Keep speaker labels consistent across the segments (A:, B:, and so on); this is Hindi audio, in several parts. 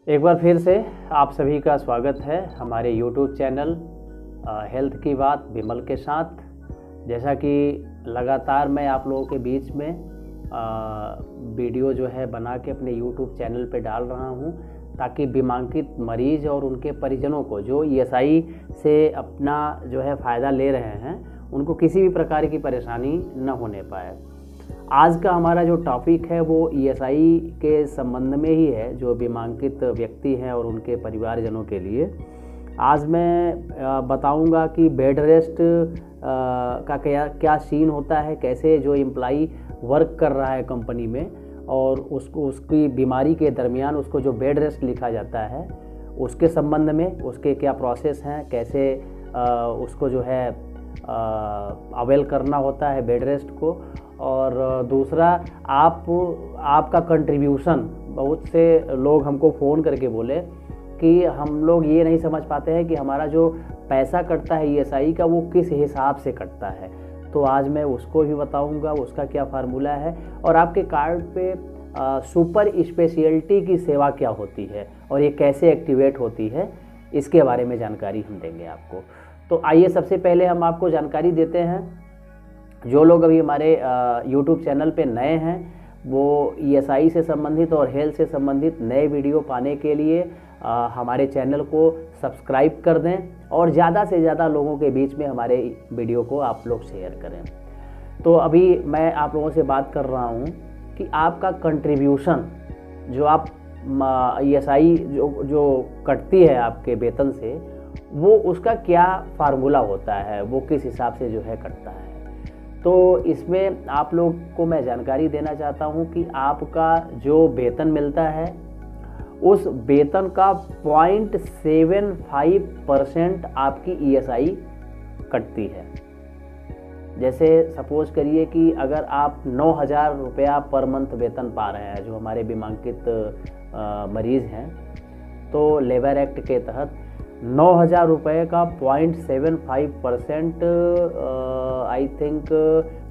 A: एक बार फिर से आप सभी का स्वागत है हमारे YouTube चैनल हेल्थ की बात विमल के साथ। जैसा कि लगातार मैं आप लोगों के बीच में वीडियो जो है बना के अपने YouTube चैनल पे डाल रहा हूँ, ताकि बीमांकित मरीज़ और उनके परिजनों को जो ESI से अपना जो है फ़ायदा ले रहे हैं, उनको किसी भी प्रकार की परेशानी न होने पाए। आज का हमारा जो टॉपिक है वो ESI के संबंध में ही है, जो बीमांकित व्यक्ति हैं और उनके परिवारजनों के लिए। आज मैं बताऊंगा कि बेड रेस्ट का क्या सीन होता है, कैसे जो एम्प्लॉई वर्क कर रहा है कंपनी में और उसकी बीमारी के दरमियान उसको जो बेड रेस्ट लिखा जाता है उसके संबंध में उसके क्या प्रोसेस हैं, कैसे उसको जो है अवेल करना होता है बेड रेस्ट को। और दूसरा, आपका कंट्रीब्यूशन, बहुत से लोग हमको फ़ोन करके बोले कि हम लोग ये नहीं समझ पाते हैं कि हमारा जो पैसा कटता है ESI का वो किस हिसाब से कटता है। तो आज मैं उसको भी बताऊंगा, उसका क्या फार्मूला है और आपके कार्ड पे सुपर स्पेशलिटी की सेवा क्या होती है और ये कैसे एक्टिवेट होती है, इसके बारे में जानकारी हम देंगे आपको। तो आइए सबसे पहले हम आपको जानकारी देते हैं। जो लोग अभी हमारे YouTube चैनल पे नए हैं, वो ESI से संबंधित और हेल्थ से संबंधित नए वीडियो पाने के लिए हमारे चैनल को सब्सक्राइब कर दें और ज़्यादा से ज़्यादा लोगों के बीच में हमारे वीडियो को आप लोग शेयर करें। तो अभी मैं आप लोगों से बात कर रहा हूँ कि आपका कंट्रीब्यूशन जो आप ESI जो कटती है आपके वेतन से, वो उसका क्या फार्मूला होता है, वो किस हिसाब से जो है कटता है। तो इसमें आप लोग को मैं जानकारी देना चाहता हूं कि आपका जो वेतन मिलता है उस वेतन का 0.75% आपकी ESI कटती है। जैसे सपोज करिए कि अगर आप 9,000 रुपया पर मंथ वेतन पा रहे हैं, जो हमारे बीमांकित मरीज़ हैं, तो लेबर एक्ट के तहत 9,000 रुपये का 0.75% आई थिंक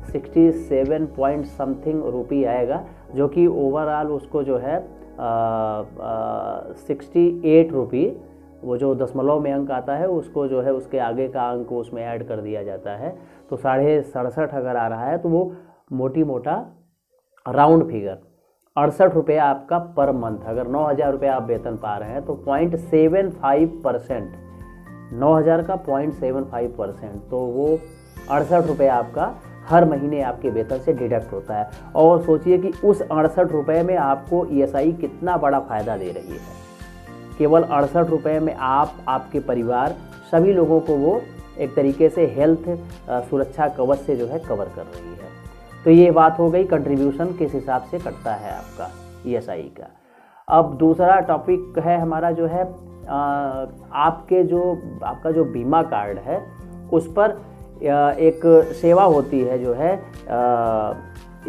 A: 67 पॉइंट समथिंग रुपी आएगा, जो कि ओवरऑल उसको जो है 68 रुपी, वो जो दशमलव में अंक आता है उसको जो है उसके आगे का अंक उसमें ऐड कर दिया जाता है। तो 67.5 अगर आ रहा है तो वो मोटा राउंड फिगर 68 रुपये आपका पर मंथ। अगर 9,000 रुपये आप वेतन पा रहे हैं तो 0.75%, 9,000 का 0.75%, तो वो 68 रुपये आपका हर महीने आपके वेतन से डिडक्ट होता है। और सोचिए कि उस 68 रुपये में आपको ESI कितना बड़ा फ़ायदा दे रही है। केवल 68 रुपये में आपके परिवार सभी लोगों को वो एक तरीके से हेल्थ सुरक्षा कवच से जो है कवर कर रही है। तो ये बात हो गई कंट्रीब्यूशन किस हिसाब से कटता है आपका ESI का। अब दूसरा टॉपिक है हमारा जो है आपका जो बीमा कार्ड है उस पर एक सेवा होती है जो है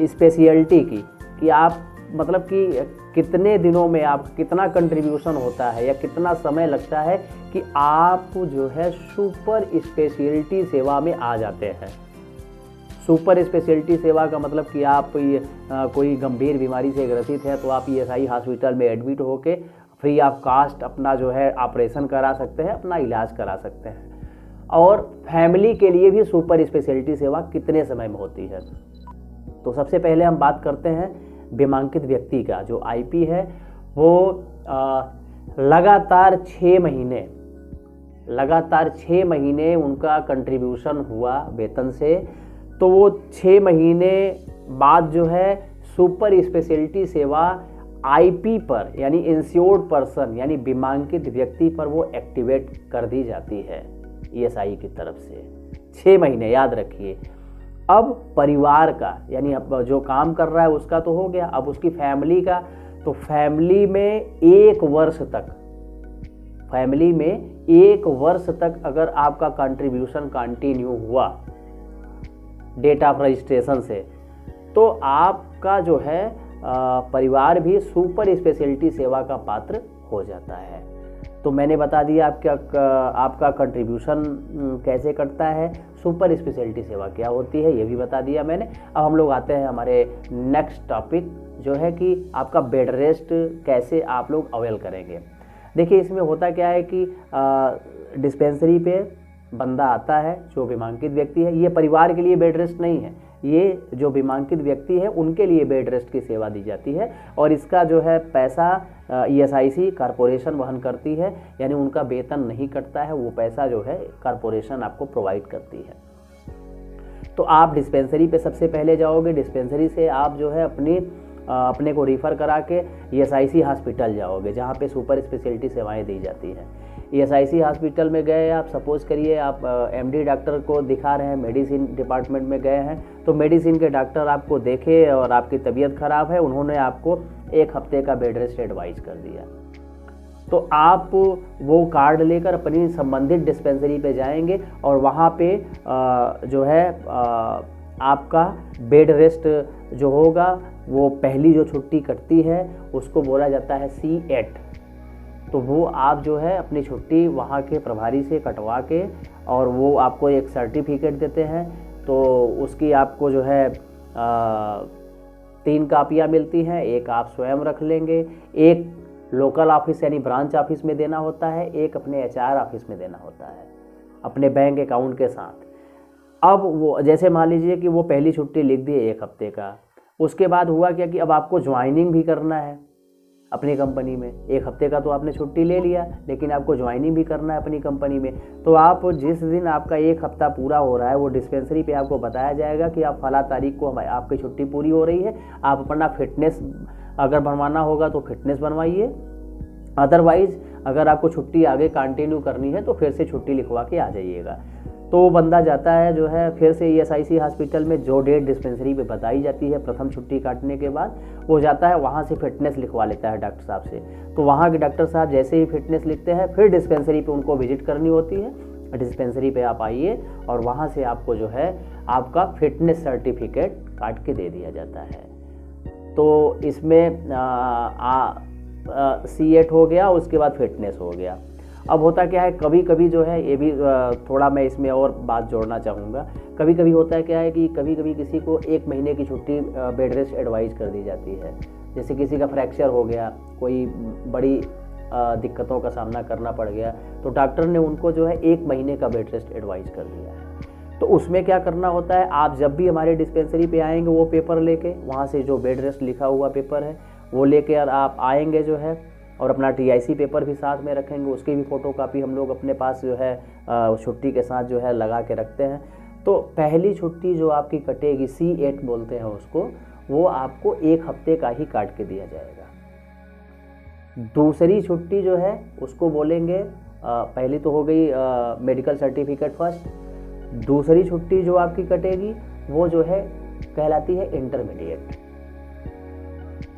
A: स्पेशलिटी की, कि आप मतलब कि कितने दिनों में आप कितना कंट्रीब्यूशन होता है या कितना समय लगता है कि आप जो है सुपर स्पेशलिटी सेवा में आ जाते हैं। सुपर स्पेशलिटी सेवा का मतलब कि आप कोई गंभीर बीमारी से ग्रसित है तो आप ESI हॉस्पिटल में एडमिट होके फ्री ऑफ कास्ट अपना जो है ऑपरेशन करा सकते हैं, अपना इलाज करा सकते हैं। और फैमिली के लिए भी सुपर स्पेशलिटी सेवा कितने समय में होती है। तो सबसे पहले हम बात करते हैं बीमांकित व्यक्ति का जो IP है, वो लगातार 6 महीने उनका कंट्रीब्यूशन हुआ वेतन से, तो वो 6 महीने बाद जो है सुपर स्पेशलिटी सेवा IP पर, यानी इंश्योर्ड पर्सन यानी बीमांकित व्यक्ति पर वो एक्टिवेट कर दी जाती है ESI की तरफ से। 6 महीने याद रखिए। अब परिवार का, यानी अब जो काम कर रहा है उसका तो हो गया, अब उसकी फैमिली का, तो फैमिली में 1 वर्ष तक अगर आपका कंट्रीब्यूशन कंटिन्यू हुआ डेट ऑफ रजिस्ट्रेशन से, तो आपका जो है परिवार भी सुपर स्पेशलिटी सेवा का पात्र हो जाता है। तो मैंने बता दिया आपका कंट्रीब्यूशन कैसे कटता है। सुपर स्पेशलिटी सेवा क्या होती है ये भी बता दिया मैंने। अब हम लोग आते हैं हमारे नेक्स्ट टॉपिक, जो है कि आपका बेड रेस्ट कैसे आप लोग अवेल करेंगे। देखिए इसमें होता क्या है कि डिस्पेंसरी पे बंदा आता है, जो बीमांकित व्यक्ति है, ये परिवार के लिए बेड रेस्ट नहीं है, ये जो बीमांकित व्यक्ति है उनके लिए बेड रेस्ट की सेवा दी जाती है और इसका जो है पैसा ESIC कॉरपोरेशन वहन करती है, यानी उनका वेतन नहीं कटता है, वो पैसा जो है कॉरपोरेशन आपको प्रोवाइड करती है। तो आप डिस्पेंसरी पे सबसे पहले जाओगे, डिस्पेंसरी से आप जो है अपने को रिफ़र करा के ESIC हॉस्पिटल जाओगे, जहाँ पे सुपर स्पेशलिटी सेवाएं दी जाती हैं। ESIC हॉस्पिटल में गए आप, सपोज़ करिए आप MD डॉक्टर को दिखा रहे हैं, मेडिसिन डिपार्टमेंट में गए हैं, तो मेडिसिन के डॉक्टर आपको देखे और आपकी तबीयत ख़राब है, उन्होंने आपको 1 हफ्ते का बेड रेस्ट एडवाइस कर दिया। तो आप वो कार्ड लेकर अपनी संबंधित डिस्पेंसरी पे जाएंगे और वहाँ पे जो है आपका बेड रेस्ट जो होगा, वो पहली जो छुट्टी कटती है उसको बोला जाता है C8। तो वो आप जो है अपनी छुट्टी वहाँ के प्रभारी से कटवा के, और वो आपको एक सर्टिफिकेट देते हैं, तो उसकी आपको जो है 3 कापियाँ मिलती हैं, एक आप स्वयं रख लेंगे, एक लोकल ऑफिस यानी ब्रांच ऑफिस में देना होता है, एक अपने HR ऑफिस में देना होता है अपने बैंक अकाउंट के साथ। अब वो जैसे मान लीजिए कि वो पहली छुट्टी लिख दी 1 हफ्ते का, उसके बाद हुआ क्या कि अब आपको ज्वाइनिंग भी करना है अपनी कंपनी में। 1 हफ्ते का तो आपने छुट्टी ले लिया, लेकिन आपको ज्वाइनिंग भी करना है अपनी कंपनी में। तो आप जिस दिन आपका 1 हफ्ता पूरा हो रहा है, वो डिस्पेंसरी पे आपको बताया जाएगा कि आप फला तारीख को आपकी छुट्टी पूरी हो रही है, आप अपना फिटनेस अगर बनवाना होगा तो फिटनेस बनवाइए, अदरवाइज अगर आपको छुट्टी आगे कंटिन्यू करनी है तो फिर से छुट्टी लिखवा के आ जाइएगा। तो वो बंदा जाता है जो है फिर से ESIC हॉस्पिटल में, जो डेट डिस्पेंसरी पे बताई जाती है प्रथम छुट्टी काटने के बाद, वो जाता है वहाँ से फिटनेस लिखवा लेता है डॉक्टर साहब से। तो वहाँ के डॉक्टर साहब जैसे ही फिटनेस लिखते हैं, फिर डिस्पेंसरी पे उनको विजिट करनी होती है। डिस्पेंसरी पे आप आइए और वहाँ से आपको जो है आपका फिटनेस सर्टिफिकेट काट के दे दिया जाता है। तो इसमें C8 हो गया, उसके बाद फिटनेस हो गया। अब होता क्या है, कभी कभी जो है, ये भी थोड़ा मैं इसमें और बात जोड़ना चाहूँगा, कभी कभी होता है क्या है कि कभी कभी किसी को 1 महीने की छुट्टी बेड रेस्ट एडवाइस कर दी जाती है। जैसे किसी का फ्रैक्चर हो गया, कोई बड़ी दिक्कतों का सामना करना पड़ गया, तो डॉक्टर ने उनको जो है 1 महीने का बेड रेस्ट एडवाइस कर दिया है। तो उसमें क्या करना होता है, आप जब भी हमारे डिस्पेंसरी पे आएंगे, वो पेपर लेके, वहाँ से जो बेड रेस्ट लिखा हुआ पेपर है वो लेके आप आएंगे जो है, और अपना TIC पेपर भी साथ में रखेंगे, उसकी भी फ़ोटोकॉपी हम लोग अपने पास जो है छुट्टी के साथ जो है लगा के रखते हैं। तो पहली छुट्टी जो आपकी कटेगी, C8 बोलते हैं उसको, वो आपको 1 हफ्ते का ही काट के दिया जाएगा। दूसरी छुट्टी जो है उसको बोलेंगे, पहली तो हो गई मेडिकल सर्टिफिकेट फर्स्ट, दूसरी छुट्टी जो आपकी कटेगी वो जो है कहलाती है इंटरमीडिएट।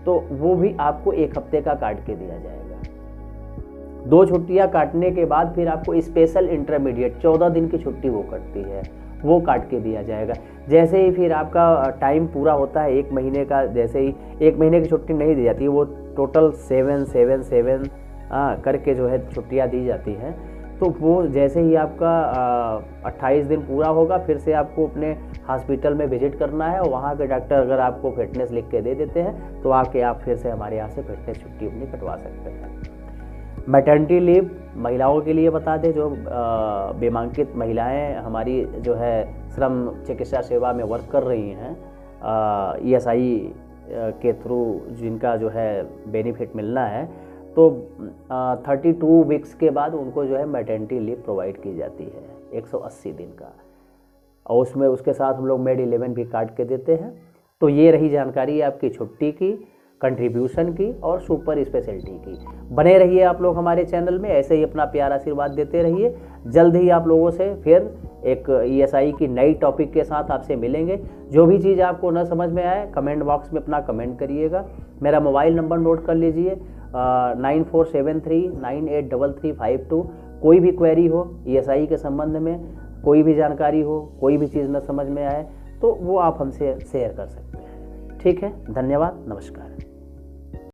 A: तो वो भी आपको 1 हफ्ते का काट के दिया जाएगा। 2 छुट्टियां काटने के बाद फिर आपको स्पेशल इंटरमीडिएट 14 दिन की छुट्टी वो कटती है, वो काट के दिया जाएगा। जैसे ही फिर आपका टाइम पूरा होता है 1 महीने का, जैसे ही 1 महीने की छुट्टी नहीं दी जाती है, वो टोटल 7 करके जो है छुट्टियां दी जाती हैं। तो वो जैसे ही आपका 28 दिन पूरा होगा, फिर से आपको अपने हॉस्पिटल में विजिट करना है, और वहाँ के डॉक्टर अगर आपको फिटनेस लिख के दे देते हैं तो आके आप फिर से हमारे यहाँ से फिटनेस छुट्टी अपनी कटवा सकते हैं। मैटर्निटी लीव महिलाओं के लिए बता दें, जो बीमांकित महिलाएं हमारी जो है श्रम चिकित्सा सेवा में वर्क कर रही हैं, ESI के थ्रू जिनका जो है बेनिफिट मिलना है, तो 32 वीक्स के बाद उनको जो है मैटर्निटी लीव प्रोवाइड की जाती है 180 दिन का, और उसमें उसके साथ हम लोग Med 11 भी काट के देते हैं। तो ये रही जानकारी आपकी छुट्टी की, कंट्रीब्यूशन की और सुपर स्पेशलिटी की। बने रहिए आप लोग हमारे चैनल में, ऐसे ही अपना प्यार आशीर्वाद देते रहिए। जल्द ही आप लोगों से फिर एक ESI की नई टॉपिक के साथ आपसे मिलेंगे। जो भी चीज़ आपको न समझ में आए, कमेंट बॉक्स में अपना कमेंट करिएगा। मेरा मोबाइल नंबर नोट कर लीजिए, 9473983352। कोई भी क्वेरी हो ESI के संबंध में, कोई भी जानकारी हो, कोई भी चीज़ न समझ में आए, तो वो आप हमसे शेयर कर सकते हैं। ठीक है, धन्यवाद, नमस्कार।